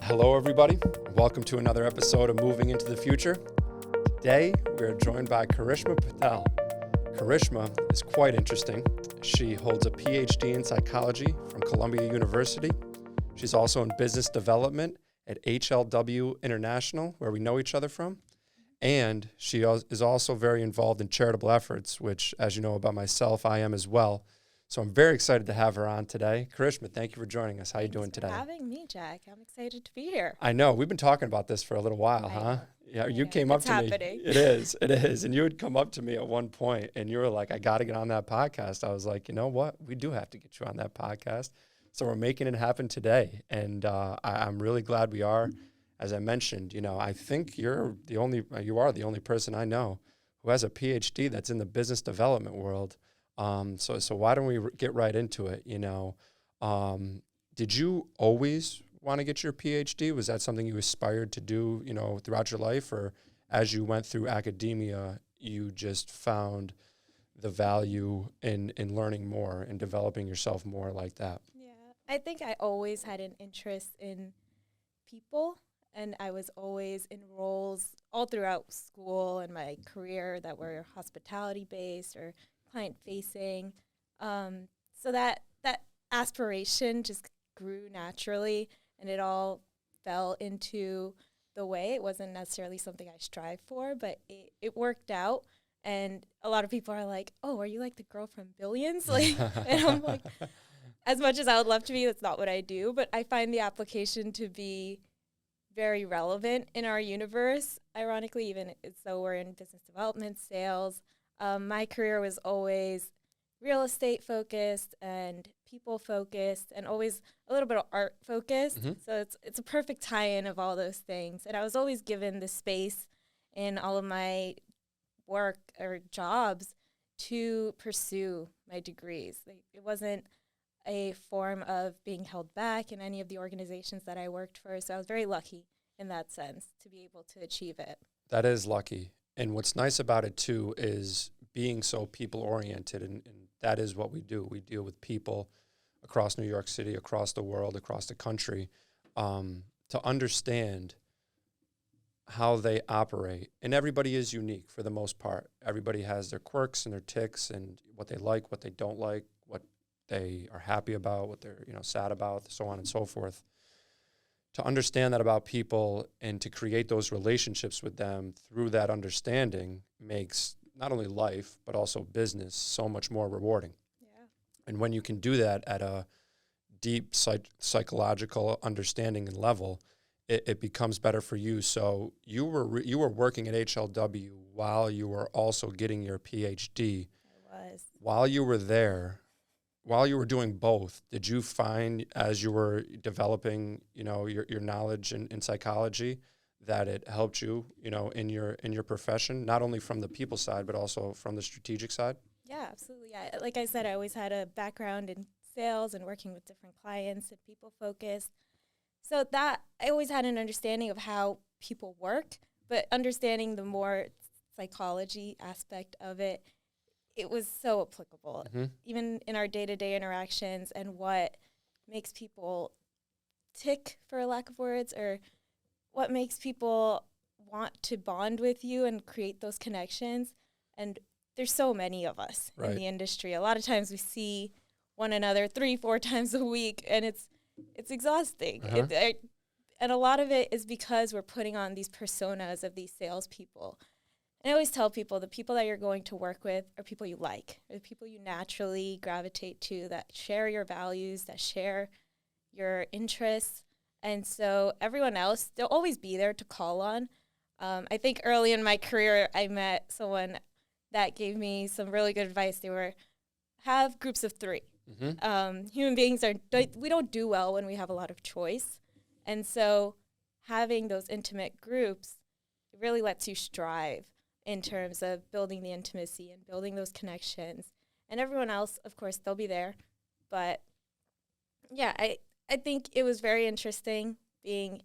Hello, everybody. Welcome to another episode of Moving into the Future. Today, we are joined by Karishma Patel. Karishma is quite interesting. She holds a PhD in psychology from Columbia University. She's also in business development at HLW International, where we know each other from. And she is also very involved in charitable efforts, which, as you know about myself, I am as well. So I'm very excited to have her on today. Karishma, thank you for joining us. How are you doing today? Thanks for having me, Jack. I'm excited to be here. I know. We've been talking about this for a little while, huh? Yeah, you came up to me. It is. And you would come up to me at one point and you were like, I got to get on that podcast. I was like, you know what? We do have to get you on that podcast. So we're making it happen today. And I'm really glad we are. As I mentioned, I think you are the only person I know who has a PhD that's in the business development world. So why don't we get right into it? Did you always want to get your PhD? Was that something you aspired to do, throughout your life, or as you went through academia, you just found the value in learning more and developing yourself more like that? Yeah, I think I always had an interest in people, and I was always in roles all throughout school and my career that were hospitality-based or client-facing. So that aspiration just grew naturally, and it all fell into the way. It wasn't necessarily something I strived for, but it worked out. And a lot of people are like, oh, are you like the girl from Billions? And I'm like, as much as I would love to be, that's not what I do. But I find the application to be very relevant in our universe, ironically, even though we're in business development, sales. My career was always real estate focused and people focused and always a little bit of art focused. Mm-hmm. So it's a perfect tie-in of all those things. And I was always given the space in all of my work or jobs to pursue my degrees. It wasn't a form of being held back in any of the organizations that I worked for. So I was very lucky in that sense to be able to achieve it. That is lucky. And what's nice about it, too, is being so people-oriented, and that is what we do. We deal with people across New York City, across the world, across the country, to understand how they operate. And everybody is unique for the most part. Everybody has their quirks and their tics and what they like, what they don't like, what they are happy about, what they're sad about, so on and so forth. To understand that about people and to create those relationships with them through that understanding makes not only life, but also business so much more rewarding. Yeah. And when you can do that at a deep psychological understanding and level, it becomes better for you. So you were working at HLW while you were also getting your PhD. I was. While you were there, while you were doing both, did you find as you were developing, your knowledge in psychology, that it helped you, in your profession, not only from the people side, but also from the strategic side? Yeah, absolutely. Like I said, I always had a background in sales and working with different clients and people focused. So that I always had an understanding of how people work, but understanding the more psychology aspect of it, it was so applicable, even in our day-to-day interactions and what makes people tick, for lack of words, or what makes people want to bond with you and create those connections. And there's so many of us in the industry. A lot of times we see one another 3-4 times a week, and it's exhausting. And a lot of it is because we're putting on these personas of these salespeople. And I always tell people the people that you're going to work with are people you like, or the people you naturally gravitate to, that share your values, that share your interests. And so everyone else, they'll always be there to call on. I think early in my career, I met someone that gave me some really good advice. Have groups of 3. Human beings we don't do well when we have a lot of choice. And so having those intimate groups, it really lets you strive in terms of building the intimacy and building those connections. And everyone else, of course, they'll be there. But yeah, I think it was very interesting being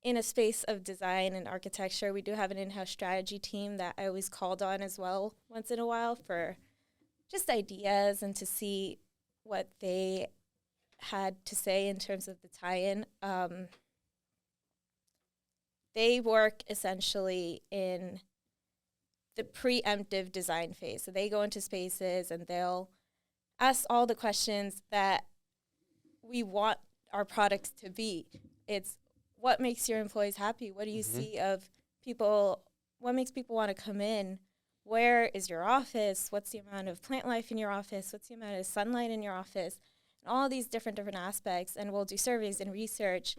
in a space of design and architecture. We do have an in-house strategy team that I always called on as well once in a while for just ideas and to see what they had to say in terms of the tie-in. they work essentially in the preemptive design phase. So they go into spaces and they'll ask all the questions that we want our products to be. It's what makes your employees happy? What do you see of people? What makes people want to come in? Where is your office? What's the amount of plant life in your office? What's the amount of sunlight in your office? And all these different aspects. And we'll do surveys and research.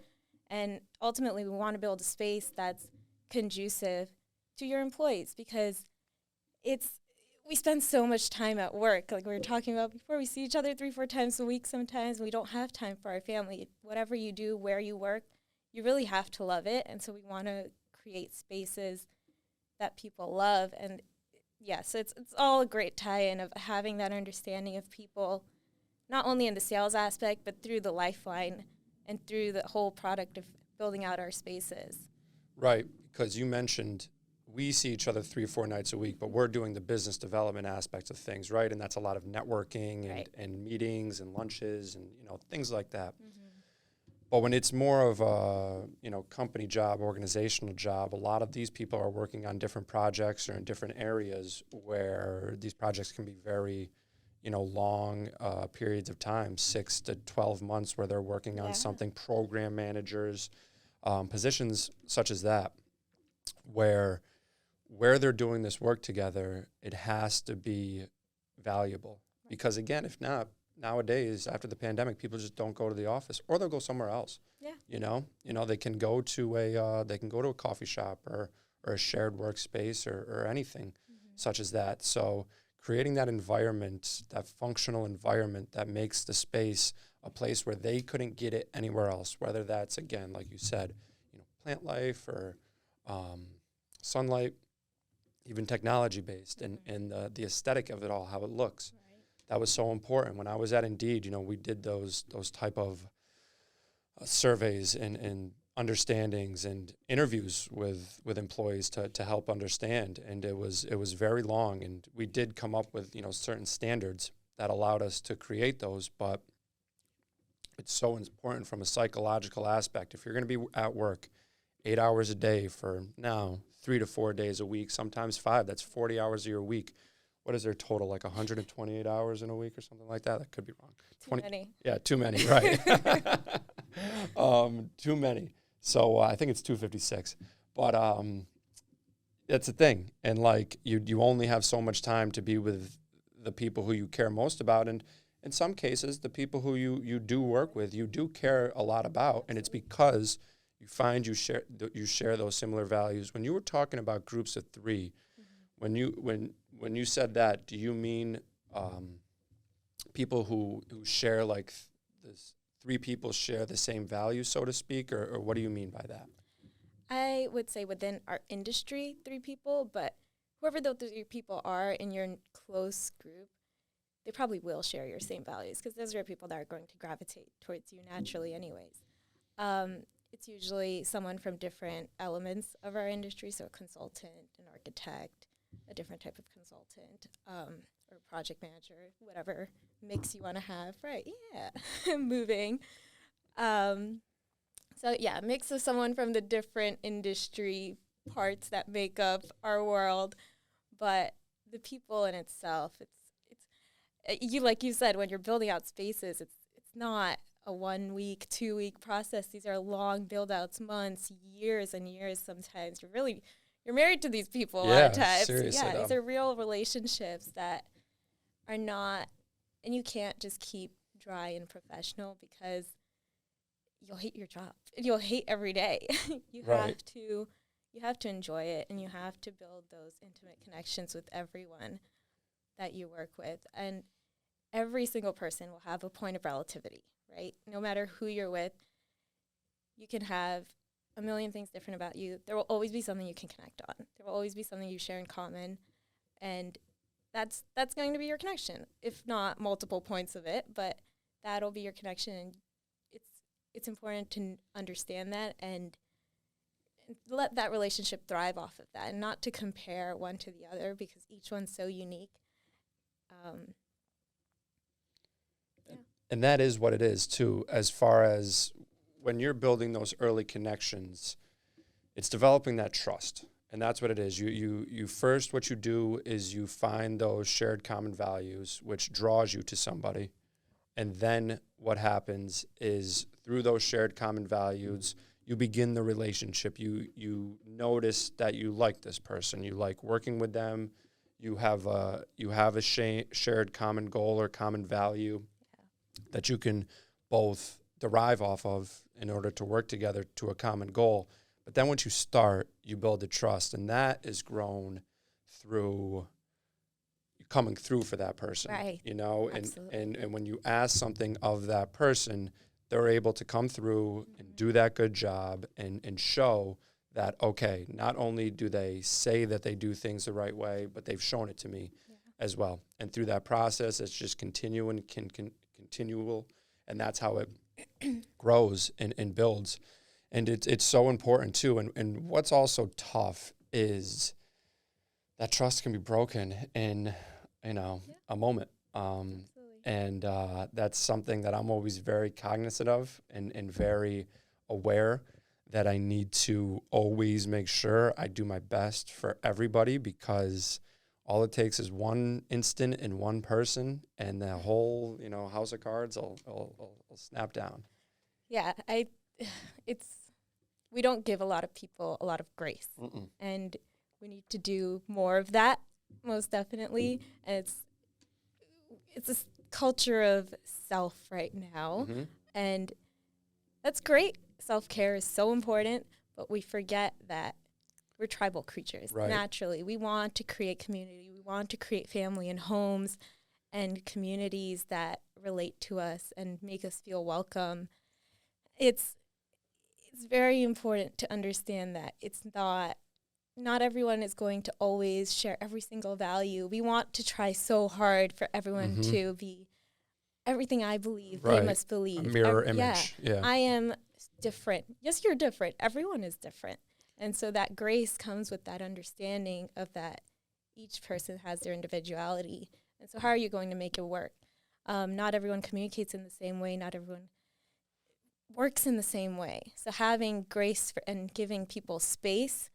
And ultimately, we want to build a space that's conducive to your employees, because we spend so much time at work. Like we were talking about before, we see each other 3-4 times a week sometimes. We don't have time for our family. Whatever you do, where you work, you really have to love it. And so we want to create spaces that people love. And so it's all a great tie-in of having that understanding of people, not only in the sales aspect, but through the lifeline and through the whole product of building out our spaces. Right, because you mentioned we see each other 3-4 nights a week, but we're doing the business development aspects of things, right? And that's a lot of networking and meetings and lunches and, things like that. But when it's more of a, company job, organizational job, a lot of these people are working on different projects or in different areas where these projects can be very, long periods of time, 6 to 12 months where they're working on something, program managers, positions such as that, where they're doing this work together, it has to be valuable. Because again, if not, nowadays, after the pandemic, people just don't go to the office, or they'll go somewhere else. Yeah. They can go to a coffee shop or a shared workspace or anything such as that. So creating that environment, that functional environment that makes the space a place where they couldn't get it anywhere else, whether that's, again, like you said, plant life or sunlight, even technology-based, and the aesthetic of it all, how it looks. Right. That was so important. When I was at Indeed, we did those type of surveys and understandings and interviews with employees to help understand, and it was very long, and we did come up with certain standards that allowed us to create those, but it's so important from a psychological aspect. If you're going to be at work 8 hours a day for now 3 to 4 days a week, sometimes 5, that's 40 hours of your week. What is their total, like 128 hours in a week or something like that? That could be wrong. Too many. Yeah, too many, right. Too many. So I think it's 256. But that's the thing. And like you only have so much time to be with the people who you care most about. And in some cases, the people who you do work with, you do care a lot about. And it's because you find you share those similar values. When you were talking about groups of 3, when you said that, do you mean people who share, like this, 3 people share the same values, so to speak, or what do you mean by that? I would say within our industry, 3 people, but whoever those 3 people are in your close group, they probably will share your same values, because those are people that are going to gravitate towards you naturally anyways. It's usually someone from different elements of our industry, so a consultant, an architect, a different type of consultant, or project manager, whatever mix you want to have, right? Yeah, moving. So yeah, a mix of someone from the different industry parts that make up our world, but the people in itself, it's you, like you said, when you're building out spaces, it's not a 1 week, 2 week process. These are long build outs, months, years and years. Sometimes you're married to these people a lot of times. Seriously, these are real relationships that are not, and you can't just keep dry and professional, because you'll hate your job. You'll hate every day. You have to enjoy it, and you have to build those intimate connections with everyone that you work with. And every single person will have a point of relativity, right? No matter who you're with, you can have a million things different about you. There will always be something you can connect on. There will always be something you share in common, and that's going to be your connection, if not multiple points of it, but that'll be your connection. And it's important to understand that and let that relationship thrive off of that, and not to compare one to the other, because each one's so unique. And that is what it is, too, as far as when you're building those early connections, it's developing that trust. And that's what it is. You first, what you do is you find those shared common values, which draws you to somebody. And then what happens is through those shared common values, you begin the relationship. You notice that you like this person. You like working with them. You have a shared common goal or common value that you can both derive off of in order to work together to a common goal. But then once you start, you build the trust, and that is grown through coming through for that person, Right. you know, Absolutely. and when you ask something of that person, they're able to come through and do that good job and show that, okay, not only do they say that they do things the right way, but they've shown it to me as well. And through that process, it's just continual, and that's how it grows and builds. And it's so important too. And what's also tough is that trust can be broken in, a moment. And that's something that I'm always very cognizant of and very aware that I need to always make sure I do my best for everybody, because all it takes is one instant in one person and the whole, house of cards will snap down. Yeah, we don't give a lot of people a lot of grace. Mm-mm. And we need to do more of that, most definitely. And it's a culture of self right now. Mm-hmm. And that's great. Self-care is so important, but we forget that we're tribal creatures. Right. Naturally. We want to create community. We want to create family and homes and communities that relate to us and make us feel welcome. It's very important to understand that it's not everyone is going to always share every single value. We want to try so hard for everyone to be everything I believe, Right. they must believe. A mirror image. Yeah. I am different. Yes, you're different. Everyone is different. And so that grace comes with that understanding of that each person has their individuality. And so how are you going to make it work? Not everyone communicates in the same way. Not everyone works in the same way. So having grace and giving people space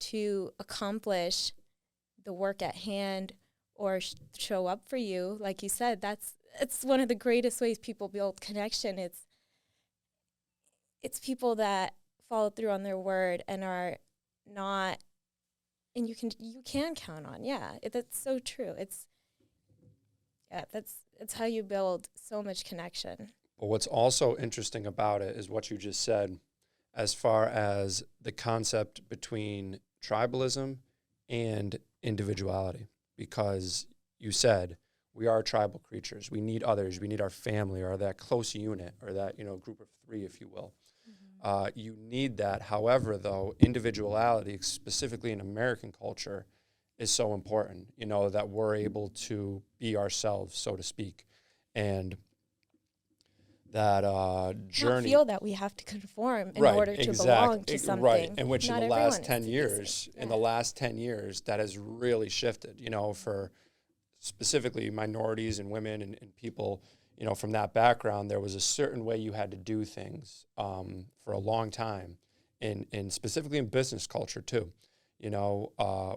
to accomplish the work at hand or show up for you, like you said, it's one of the greatest ways people build connection. It's people that follow through on their word and are not, and you can count on. Yeah, that's so true. It's how you build so much connection. But what's also interesting about it is what you just said, as far as the concept between tribalism and individuality, because you said we are tribal creatures. We need others. We need our family or that close unit or that, group of three, if you will. You need that. However, though, individuality, specifically in American culture, is so important, that we're able to be ourselves, so to speak. And that journey. Not feel that we have to conform in order to belong to something. Right, in which Not in the last 10 years, that has really shifted, for specifically minorities and women and people, from that background. There was a certain way you had to do things for a long time, and specifically in business culture too,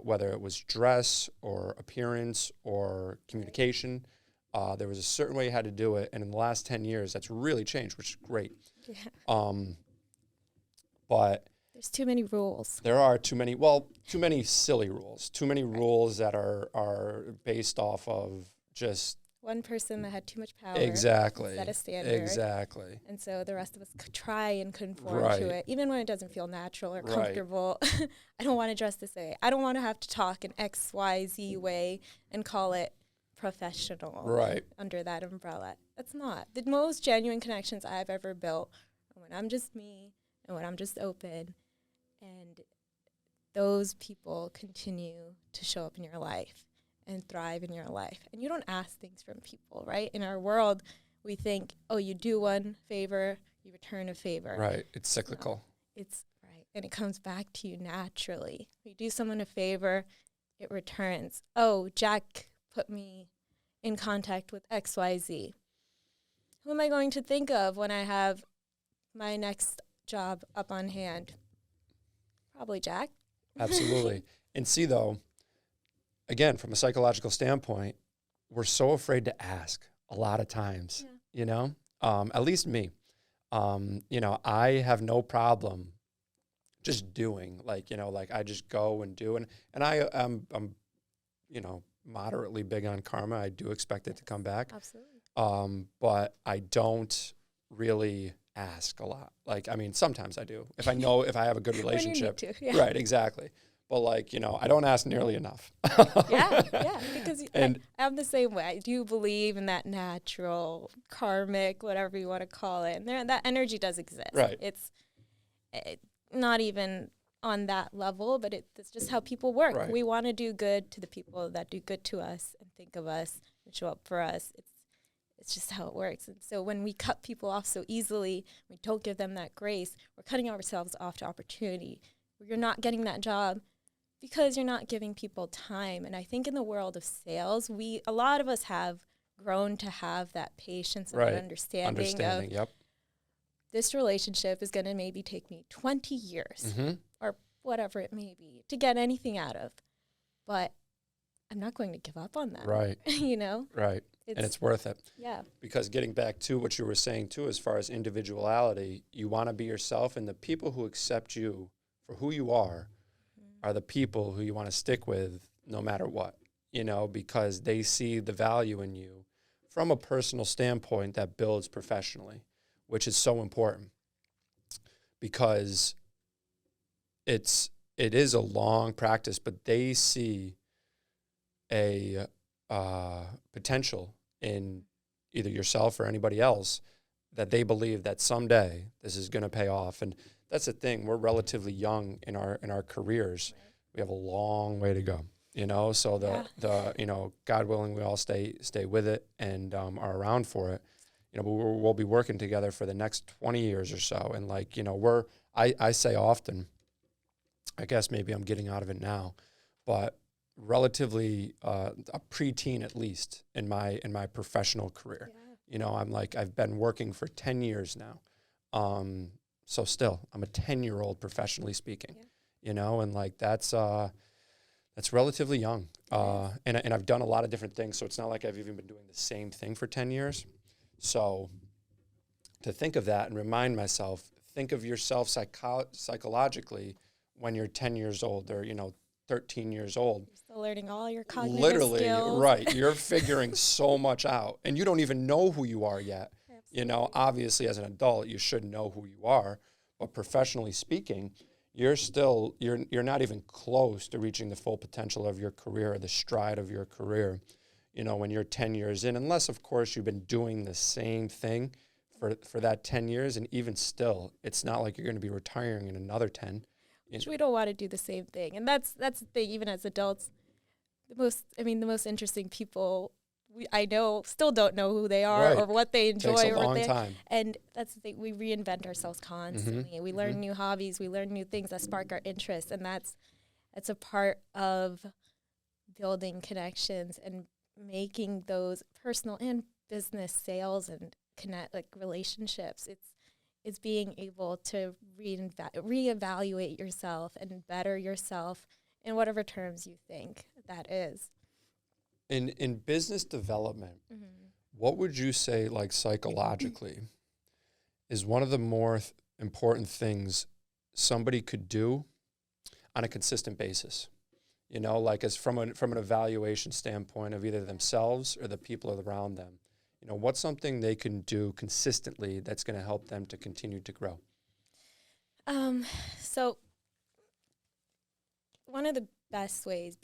whether it was dress or appearance or communication. There was a certain way you had to do it, and in the last 10 years, that's really changed, which is great. Yeah. But there's too many rules. There are too many silly rules, too many rules that are based off of just one person that had too much power. Exactly. Set a standard. Exactly. And so the rest of us could try and conform to it, even when it doesn't feel natural or comfortable. I don't want to dress this way. I don't want to have to talk an XYZ way and call it professional under that umbrella. That's not. The most genuine connections I've ever built are when I'm just me and when I'm just open, and those people continue to show up in your life and thrive in your life. And you don't ask things from people, right? In our world, we think, oh, you do one favor, you return a favor. Right. It's cyclical. It's right. And it comes back to you naturally. You do someone a favor, it returns. Oh, Jack put me in contact with XYZ. Who am I going to think of when I have my next job up on hand? Probably Jack. Absolutely. And see, though, again, from a psychological standpoint, we're so afraid to ask a lot of times, at least me. I have no problem just doing, like I just go and do. And I'm moderately big on karma. I do expect it to come back. Absolutely. But I don't really ask a lot. Like, I mean, sometimes I do. If I have a good relationship. When you need to, Right, exactly. But I don't ask nearly enough. yeah, because I'm the same way. I do believe in that natural, karmic, whatever you want to call it. And that energy does exist. Right. It's not even on that level, but it's just how people work. Right. We want to do good to the people that do good to us and think of us and show up for us. It's just how it works. And so when we cut people off so easily, we don't give them that grace, we're cutting ourselves off to opportunity. You're not getting that job because you're not giving people time. And I think in the world of sales, a lot of us have grown to have that patience and that understanding of yep. This relationship is going to maybe take me 20 years or whatever it may be to get anything out of. But I'm not going to give up on that. Right. Right. And it's worth it. Yeah. Because getting back to what you were saying, too, as far as individuality, you want to be yourself, and the people who accept you for who you are the people who you want to stick with no matter what, because they see the value in you from a personal standpoint that builds professionally, which is so important because it is a long practice, but they see a potential in either yourself or anybody else that they believe that someday this is going to pay off. And that's the thing. We're relatively young in our careers. Right. We have a long way to go, so the God willing, we all stay with it and are around for it. But we'll be working together for the next 20 years or so. And I say often, I guess maybe I'm getting out of it now, but relatively a preteen at least in my professional career. Yeah. I've been working for 10 years now. So still, I'm a 10-year-old professionally speaking, and that's relatively young. And I've done a lot of different things, so it's not like I've even been doing the same thing for 10 years. So to think of that and remind myself, think of yourself psychologically when you're 10 years old or, 13 years old. You're still learning all your cognitive Literally, skills. Right. You're figuring so much out, and you don't even know who you are yet. Absolutely. Obviously as an adult, you should know who you are, but professionally speaking, you're not even close to reaching the full potential of your career or the stride of your career, when you're 10 years in, unless of course you've been doing the same thing for that 10 years. And even still, it's not like you're going to be retiring in another 10. Which we don't want to do the same thing. And that's the thing, even as adults, the most interesting people I know still don't know who they are or what they enjoy. Takes a long time. And that's the thing, we reinvent ourselves constantly. We learn new hobbies, we learn new things that spark our interest, and that's a part of building connections and making those personal and business sales and relationships. It's being able to reevaluate yourself and better yourself in whatever terms you think that is. In business development, what would you say, psychologically, is one of the more important things somebody could do on a consistent basis? As from an evaluation standpoint of either themselves or the people around them. What's something they can do consistently that's going to help them to continue to grow? So one of the best ways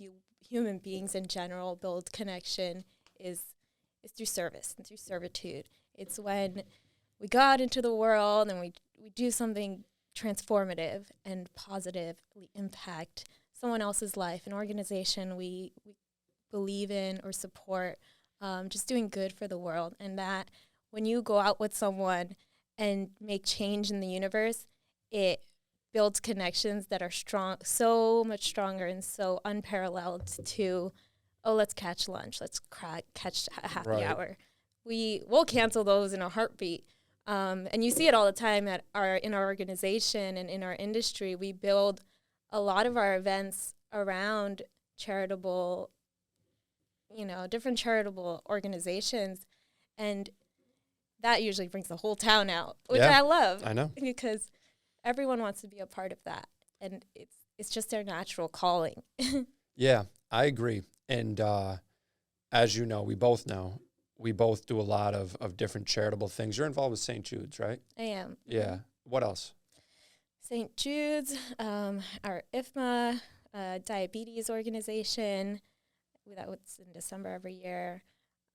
human beings in general build connection is through service and through servitude. It's when we go out into the world and we do something transformative and positively impact someone else's life, an organization we believe in or support, just doing good for the world. And that when you go out with someone and make change in the universe, it builds connections that are strong, so much stronger and so unparalleled to, let's catch lunch, let's catch a happy hour. We'll cancel those in a heartbeat. And you see it all the time in our organization and in our industry. We build a lot of our events around charitable, different charitable organizations, and that usually brings the whole town out, which I love. I know. Because everyone wants to be a part of that, and it's just their natural calling. Yeah, I agree. And as you know, we both do a lot of different charitable things. You're involved with St. Jude's, right? I am. Yeah. What else? St. Jude's, our IFMA, diabetes organization, that's in December every year.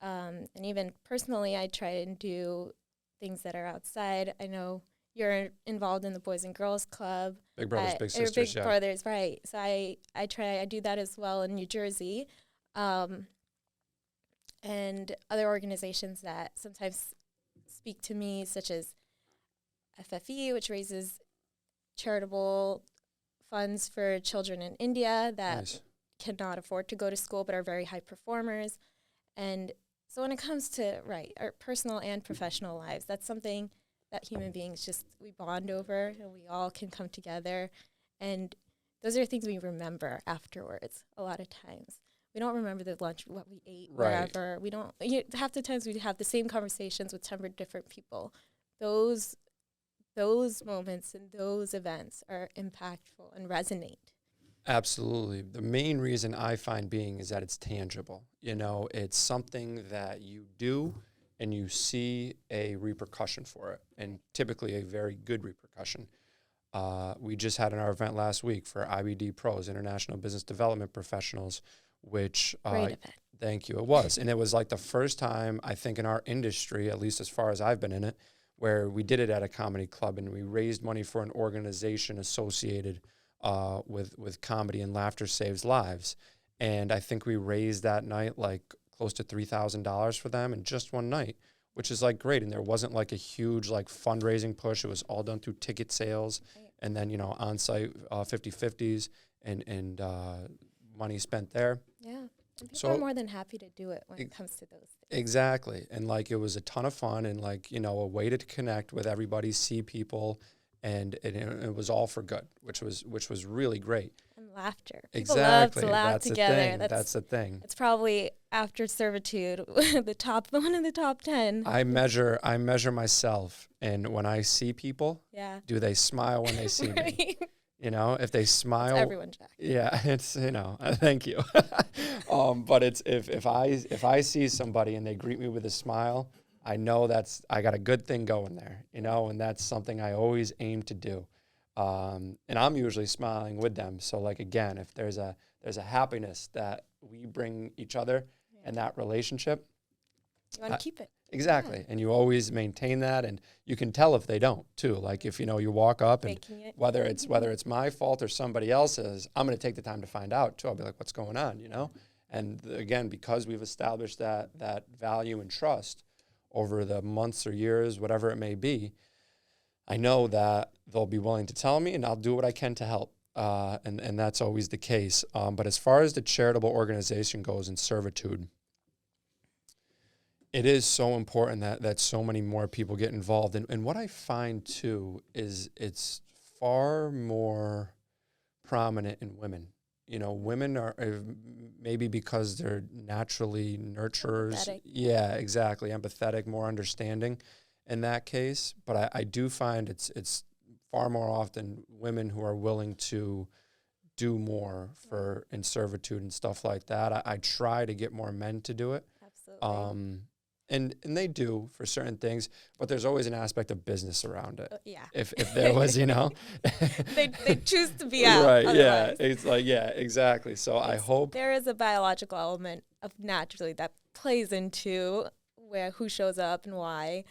And even personally, I try and do things that are outside. I know you're involved in the Boys and Girls Club. Big Brothers, Big Sisters, Big Brothers, right. So I do that as well in New Jersey. And other organizations that sometimes speak to me, such as FFE, which raises charitable funds for children in India that cannot afford to go to school but are very high performers. And so when it comes to, our personal and professional lives, that's something that human beings we bond over, and we all can come together. And those are things we remember afterwards a lot of times. We don't remember the lunch, what we ate, wherever. We don't, half the times we have the same conversations with 10 different people. Those moments and those events are impactful and resonate. Absolutely. The main reason I find being is that it's tangible. It's something that you do and you see a repercussion for it, and typically a very good repercussion. We just had our event last week for IBD Pros, International Business Development Professionals, which great event. Thank you. It was. And it was like the first time, I think, in our industry, at least as far as I've been in it, where we did it at a comedy club and we raised money for an organization associated with comedy, and laughter saves lives. And I think we raised that night like close to $3,000 for them in just one night, which is like great. And there wasn't like a huge like fundraising push. It was all done through ticket sales, and then, on-site 50/50s and money spent there. Yeah. And people are more than happy to do it when it comes to those things. Exactly. And like, it was a ton of fun, and like, a way to connect with everybody, see people, and it was all for good, which was really great. And laughter. Exactly. People love to laugh That's together. That's the thing. It's probably, after servitude, one of the top 10. I measure myself, and when I see people, do they smile when they see me? If they smile, it's everyone, Jack. Yeah, it's thank you. But it's if I see somebody and they greet me with a smile, I know I got a good thing going there, and that's something I always aim to do. And I'm usually smiling with them. So like, again, if there's a happiness that we bring each other and that relationship, you want to keep it. Exactly. Yeah. And you always maintain that, and you can tell if they don't too. Like, if you walk up and whether it's my fault or somebody else's, I'm going to take the time to find out too. I'll be like, what's going on, And again, because we've established that value and trust over the months or years, whatever it may be, I know that they'll be willing to tell me, and I'll do what I can to help. And that's always the case. But as far as the charitable organization goes in servitude, it is so important that so many more people get involved. And what I find, too, is it's far more prominent in women. Women are maybe because they're naturally nurturers. Empathetic. Yeah, exactly. Empathetic, more understanding in that case. But I do find it's far more often women who are willing to do more in servitude and stuff like that. I try to get more men to do it. Absolutely. And they do for certain things, but there's always an aspect of business around it. Yeah. If there was, they choose to be out. Right. Otherwise. Yeah. It's like, yeah, exactly. So I hope there is a biological element of naturally that plays into who shows up and why.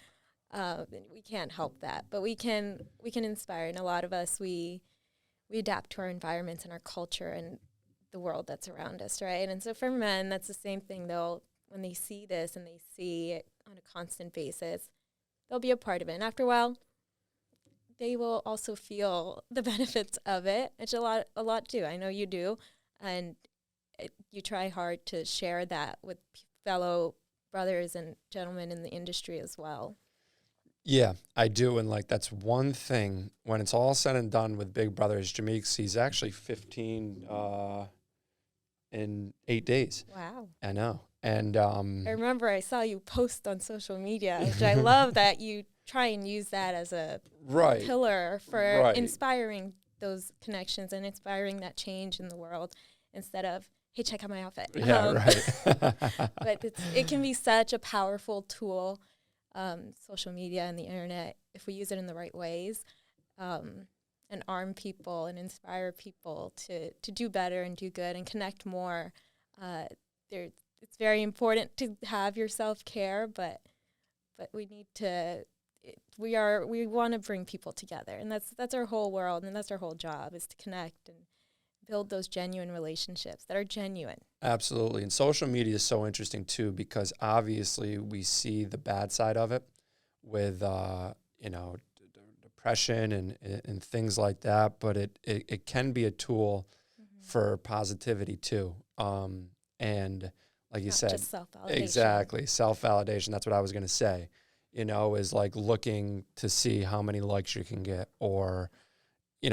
We can't help that, but we can inspire. And a lot of us, we adapt to our environments and our culture and the world that's around us, right? And so for men, that's the same thing, though. When they see this and they see it on a constant basis, they'll be a part of it. And after a while, they will also feel the benefits of it, which a lot do. I know you do. And you try hard to share that with fellow brothers and gentlemen in the industry as well. Yeah, I do. And like, that's one thing when it's all said and done with Big Brother is he's actually 15 in 8 days. Wow. I know. And I remember I saw you post on social media, which I love that you try and use that as a pillar for inspiring those connections and inspiring that change in the world instead of, hey, check out my outfit. Yeah, right. But it can be such a powerful tool, social media and the internet, if we use it in the right ways, and arm people and inspire people to do better and do good and connect more. It's very important to have your self-care, but we need to we want to bring people together, and that's our whole world, and that's our whole job, is to connect and build those genuine relationships that are genuine. Absolutely. And social media is so interesting too, because obviously we see the bad side of it with depression and things like that, but it can be a tool for positivity too. And like you said, just self-validation. Exactly, self-validation. That's what I was going to say. Is like looking to see how many likes you can get, or,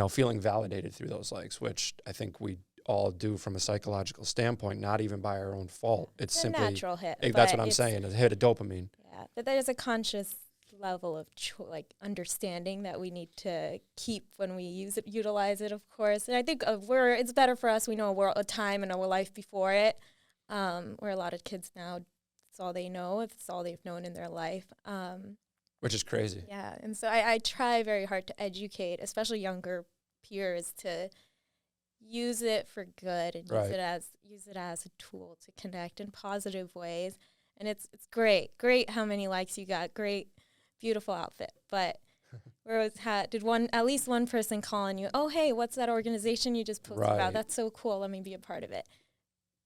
feeling validated through those likes, which I think we all do from a psychological standpoint, not even by our own fault. It's simply a natural hit. That's what I'm saying, a hit of dopamine. Yeah, but there's a conscious level of understanding that we need to keep when we utilize it, of course. And I think it's better for us. We know a time and a life before it, where a lot of kids now, it's all they know. It's all they've known in their life. Which is crazy. Yeah, and so I try very hard to educate, especially younger peers, to use it for good and use it as a tool to connect in positive ways. And it's great how many likes you got, great, beautiful outfit. But did at least one person call on you? Oh, hey, what's that organization you just posted about? That's so cool. Let me be a part of it.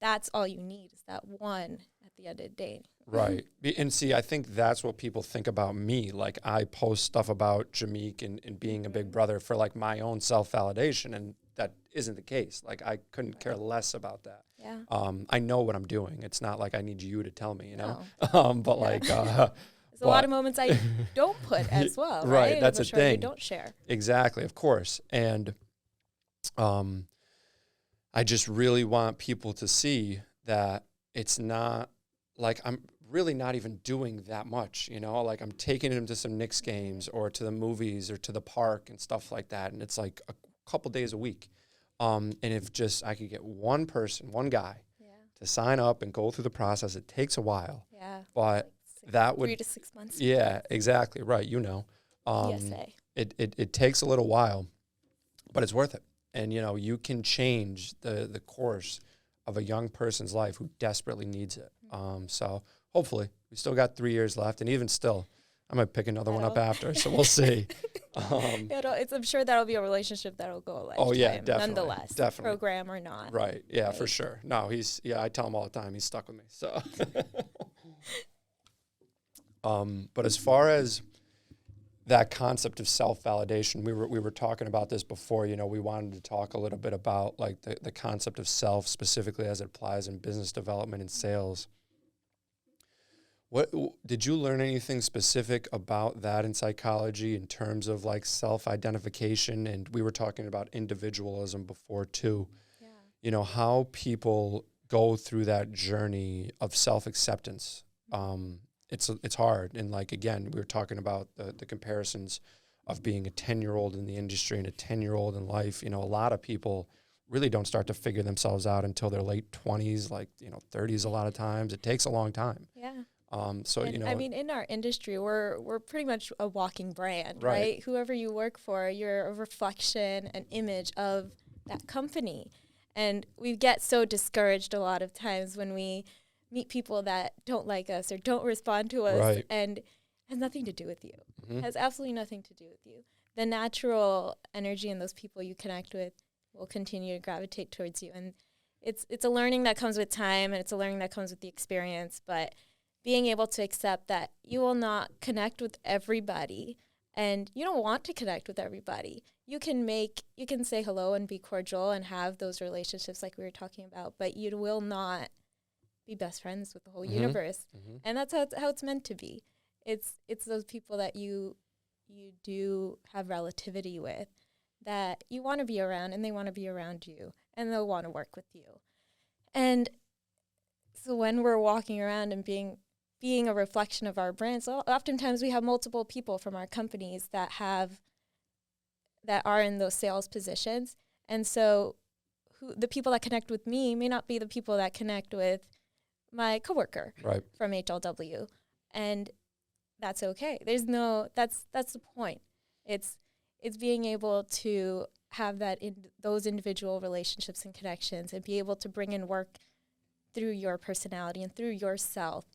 That's all you need, is that one at the end of the day. Right. And see, I think that's what people think about me. Like, I post stuff about Jameek and being a big brother for like my own self-validation, and that isn't the case. Like, I couldn't care less about that. Yeah. I know what I'm doing. It's not like I need you to tell me, No. But like, there's a lot of moments I don't put as well, right? Right. That's a thing. You don't share. Exactly. Of course. And, I just really want people to see that it's not like I'm really not even doing that much, like I'm taking them to some Knicks games or to the movies or to the park and stuff like that. And it's like a couple days a week. And if just I could get one guy to sign up and go through the process, it takes a while. Yeah. But that would 3 to 6 months. Yeah, exactly. Right. PSA. It takes a little while, but it's worth it. And, you can change the course of a young person's life who desperately needs it. So hopefully we still got 3 years left. And even still, I might pick another one up after. So we'll see. I'm sure that'll be a relationship that'll go a lifetime. Oh, yeah, definitely. Nonetheless, definitely. Program or not. Right. Yeah, for sure. No, I tell him all the time, he's stuck with me. So, but as far as that concept of self-validation, we were talking about this before. We wanted to talk a little bit about like the concept of self, specifically as it applies in business development and sales. What did you learn anything specific about that in psychology in terms of like self-identification? And we were talking about individualism before too. Yeah. How people go through that journey of self-acceptance. It's hard. And like, again, we were talking about the comparisons of being a 10-year-old in the industry and a 10-year-old in life. A lot of people really don't start to figure themselves out until their late 20s, like, 30s a lot of times. It takes a long time. Yeah. I mean, in our industry, we're pretty much a walking brand, right? Whoever you work for, you're a reflection, an image of that company. And we get so discouraged a lot of times when we meet people that don't like us or don't respond to us, and it has nothing to do with you. Mm-hmm. It has absolutely nothing to do with you. The natural energy in those people you connect with will continue to gravitate towards you. And it's a learning that comes with time, and it's a learning that comes with the experience, but being able to accept that you will not connect with everybody, and you don't want to connect with everybody. You can say hello and be cordial and have those relationships like we were talking about, but you will not be best friends with the whole universe. Mm-hmm. And that's how it's meant to be. It's those people that you do have relativity with, that you want to be around, and they want to be around you, and they'll want to work with you. And so when we're walking around and being a reflection of our brand, so oftentimes we have multiple people from our companies that are in those sales positions. And so the people that connect with me may not be the people that connect with my coworker from HLW. And that's okay. That's the point. It's being able to have those individual relationships and connections, and be able to bring in work through your personality and through yourself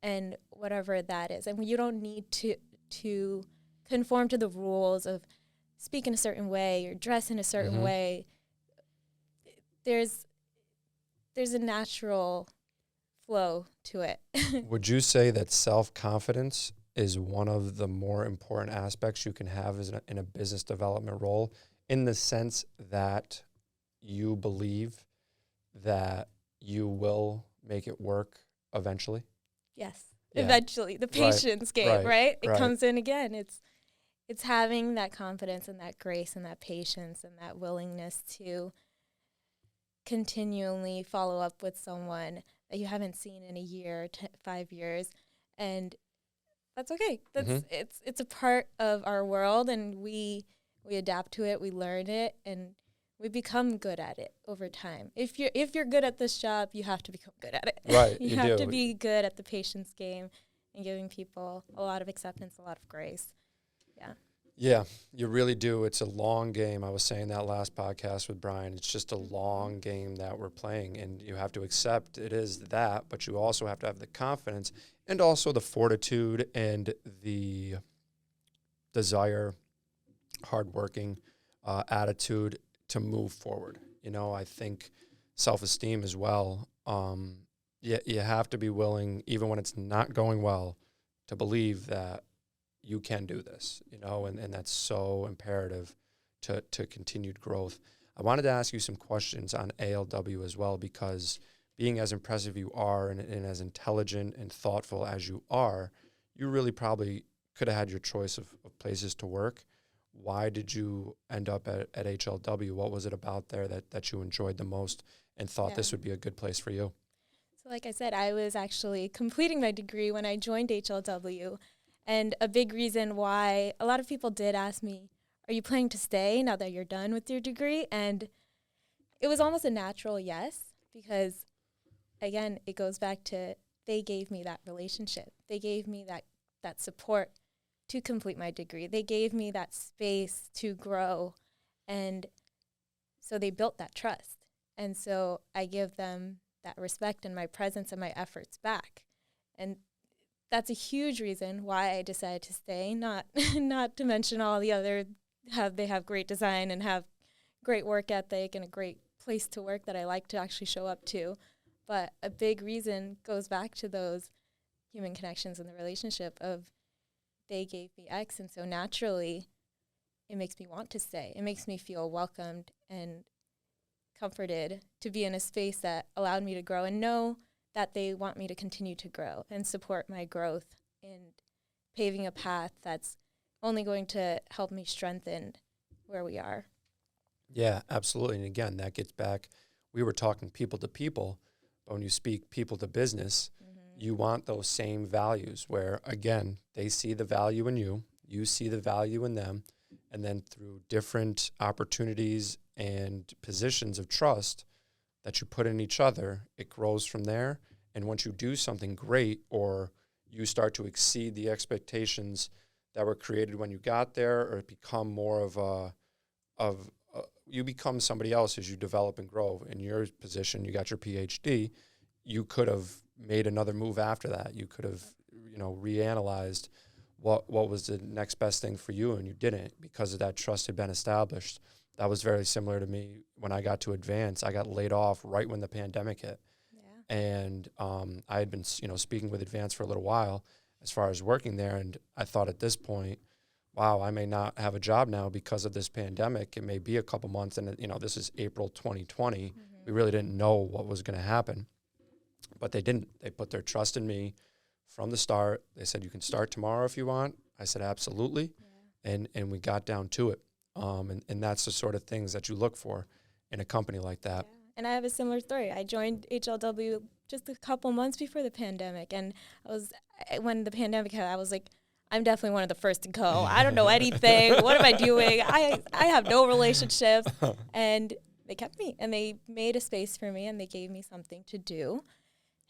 and whatever that is. And you don't need to conform to the rules of speak in a certain way or dress in a certain way. There's a natural flow to it. Would you say that self-confidence is one of the more important aspects you can have in a business development role, in the sense that you believe that you will make it work eventually? Yes, eventually. The patience game, right? It comes in again. It's having that confidence and that grace and that patience and that willingness to continually follow up with someone that you haven't seen in a year, 5 years, and that's okay. It's a part of our world, and we adapt to it, we learn it, and we become good at it over time. If you're good at this job, you have to become good at it. Right, you have to be good at the patience game and giving people a lot of acceptance, a lot of grace. Yeah, you really do. It's a long game. I was saying that last podcast with Brian. It's just a long game that we're playing, and you have to accept it is that, but you also have to have the confidence and also the fortitude and the desire, hardworking attitude to move forward. I think self-esteem as well. You have to be willing, even when it's not going well, to believe that you can do this, and that's so imperative to continued growth. I wanted to ask you some questions on ALW as well, because being as impressive you are and as intelligent and thoughtful as you are, you really probably could have had your choice of places to work. Why did you end up at HLW? What was it about there that you enjoyed the most and thought this would be a good place for you? So like I said, I was actually completing my degree when I joined HLW. And a big reason why a lot of people did ask me, are you planning to stay now that you're done with your degree? And it was almost a natural yes, because, again, it goes back to they gave me that relationship. They gave me that support to complete my degree. They gave me that space to grow. And so they built that trust. And so I give them that respect and my presence and my efforts back. And that's a huge reason why I decided to stay, not to mention all the other, they have great design and have great work ethic and a great place to work that I like to actually show up to. But a big reason goes back to those human connections and the relationship of they gave me X, and so naturally it makes me want to stay. It makes me feel welcomed and comforted to be in a space that allowed me to grow and know that they want me to continue to grow and support my growth in paving a path that's only going to help me strengthen where we are. Yeah, absolutely. And again, that gets back, we were talking people to people, but when you speak people to business, you want those same values where, again, they see the value in you, you see the value in them, and then through different opportunities and positions of trust that you put in each other, it grows from there. And once you do something great, or you start to exceed the expectations that were created when you got there, or become more of you become somebody else as you develop and grow. In your position, you got your PhD, you could have made another move after that. You could have, reanalyzed what was the next best thing for you, and you didn't, because of that trust had been established. That was very similar to me when I got to Advance. I got laid off right when the pandemic hit. Yeah. And I had been, speaking with Advance for a little while as far as working there. And I thought at this point, wow, I may not have a job now because of this pandemic. It may be a couple months. And, this is April 2020. We really didn't know what was going to happen. But they didn't. They put their trust in me from the start. They said, you can start tomorrow if you want. I said, absolutely. Yeah. And we got down to it. And that's the sort of things that you look for in a company like that. Yeah. And I have a similar story. I joined HLW just a couple months before the pandemic. And when the pandemic hit, I was like, I'm definitely one of the first to go. I don't know anything. What am I doing? I have no relationships. And they kept me, and they made a space for me, and they gave me something to do.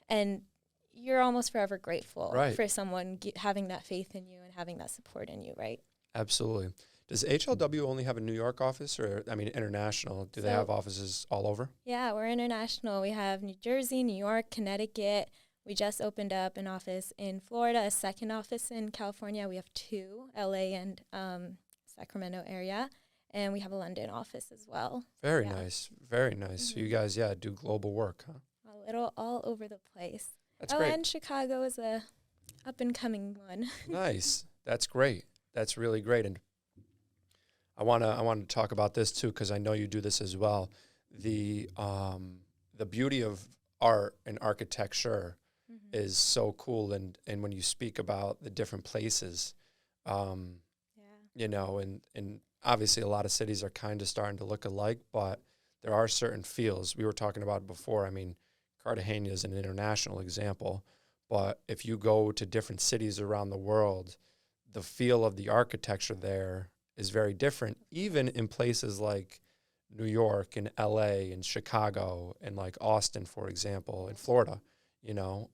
And you're almost forever grateful for someone having that faith in you and having that support in you, right? Absolutely. Does HLW only have a New York office, or, I mean, international? Do they have offices all over? Yeah, we're international. We have New Jersey, New York, Connecticut. We just opened up an office in Florida, a second office in California. We have 2, LA and Sacramento area. And we have a London office as well. Very nice. Very nice. So you guys, do global work, huh? A little all over the place. That's great. And Chicago is a up-and-coming one. Nice. That's great. That's really great. And I want to talk about this, too, because I know you do this as well. The beauty of art and architecture is so cool. And when you speak about the different places, you know, and obviously a lot of cities are kind of starting to look alike, but there are certain feels. We were talking about it before. I mean, Cartagena is an international example, but if you go to different cities around the world, the feel of the architecture there is very different, even in places like New York and LA and Chicago and like Austin, for example, and Florida. You know,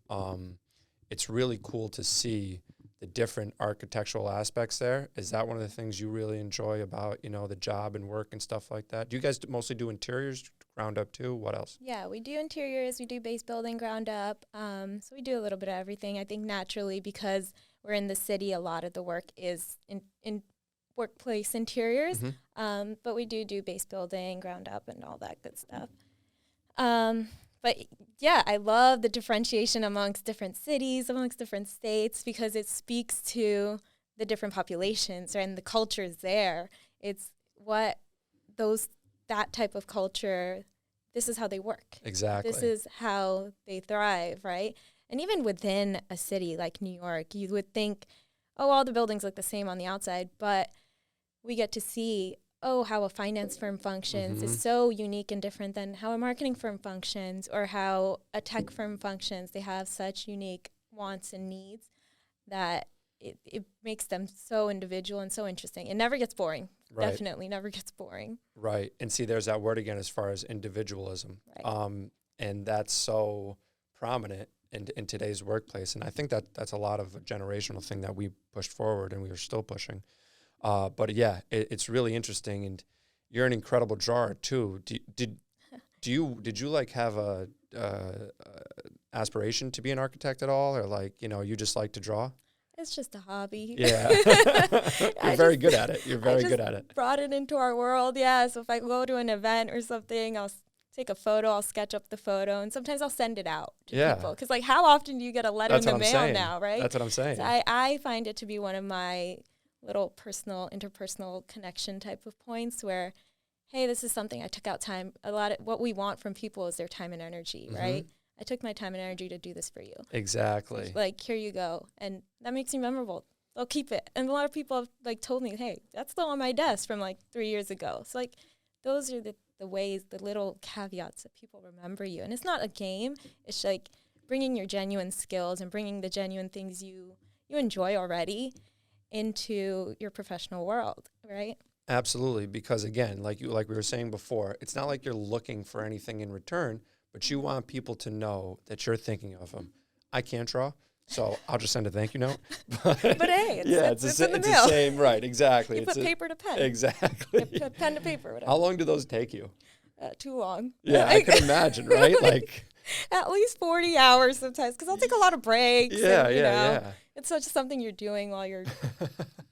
it's really cool to see the different architectural aspects there. Is that one of the things you really enjoy about, you know, the job and work and stuff like that? Do you guys mostly do interiors, ground up too? What else? Yeah, we do interiors, we do base building, ground up. So we do a little bit of everything. I think naturally, because we're in the city, a lot of the work is in workplace interiors. But we do base building, ground up, and all that good stuff. But yeah, I love the differentiation amongst different cities, amongst different states, because it speaks to the different populations, right, and the cultures there. It's what that type of culture, this is how they work. Exactly. This is how they thrive, right? And even within a city like New York, you would think, oh, all the buildings look the same on the outside, but we get to see how a finance firm functions is so unique and different than how a marketing firm functions or how a tech firm functions. They have such unique wants and needs that it makes them so individual and so interesting. It never gets boring. Right. Definitely never gets boring. Right. And see, there's that word again as far as individualism. Right. And that's so prominent in today's workplace. And I think that's a lot of a generational thing that we pushed forward and we are still pushing. But yeah, it's really interesting, and you're an incredible drawer too. Did you like have a aspiration to be an architect at all, or like, you know, you just like to draw? It's just a hobby. Yeah, you're very good at it. You're very good at it. Brought it into our world. Yeah, so if I go to an event or something, I'll take a photo, I'll sketch up the photo, and sometimes I'll send it out to people. Because like, how often do you get a letter in the mail now, right? That's what I'm saying. So I find it to be one of my little interpersonal connection type of points where, hey, this is something I took out time. A lot of what we want from people is their time and energy, right? I took my time and energy to do this for you. Exactly. So, like, here you go. And that makes you memorable. They'll keep it. And a lot of people have like told me, hey, that's still on my desk from like 3 years ago. So like, those are the ways, the little caveats that people remember you. And it's not a game. It's like bringing your genuine skills and bringing the genuine things you enjoy already into your professional world, right? Absolutely, because again, like we were saying before, it's not like you're looking for anything in return, but you want people to know that you're thinking of them. I can't draw, so I'll just send a thank you note. But hey, it's in the mail. The same, right? Exactly. You put paper to pen. Exactly. Pen to paper, whatever. How long do those take you? Too long. Yeah, I could imagine, right? Like at least 40 hours sometimes, because I'll take a lot of breaks. Yeah. It's such something you're doing while you're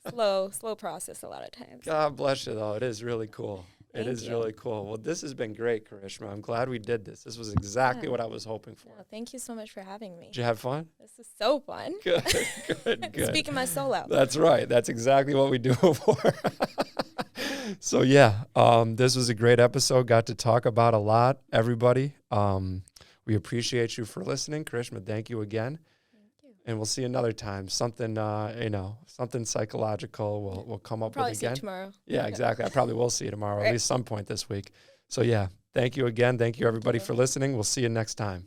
slow process a lot of times. God bless you, though. It is really cool. Thank you. Really cool. Well, this has been great, Karishma. I'm glad we did this. This was exactly what I was hoping for. Well, thank you so much for having me. Did you have fun? This is so fun. Good. Speaking my soul out. That's right. That's exactly what we do it for. So, yeah, this was a great episode. Got to talk about a lot, everybody. We appreciate you for listening. Karishma, thank you again. Thank you. And we'll see another time. Something, something psychological we'll come up Probably with see again. it tomorrow. Yeah, exactly. I probably will see you tomorrow, Right. at least some point this week. So yeah, thank you again. Thank you everybody you. for listening. We'll see you next time.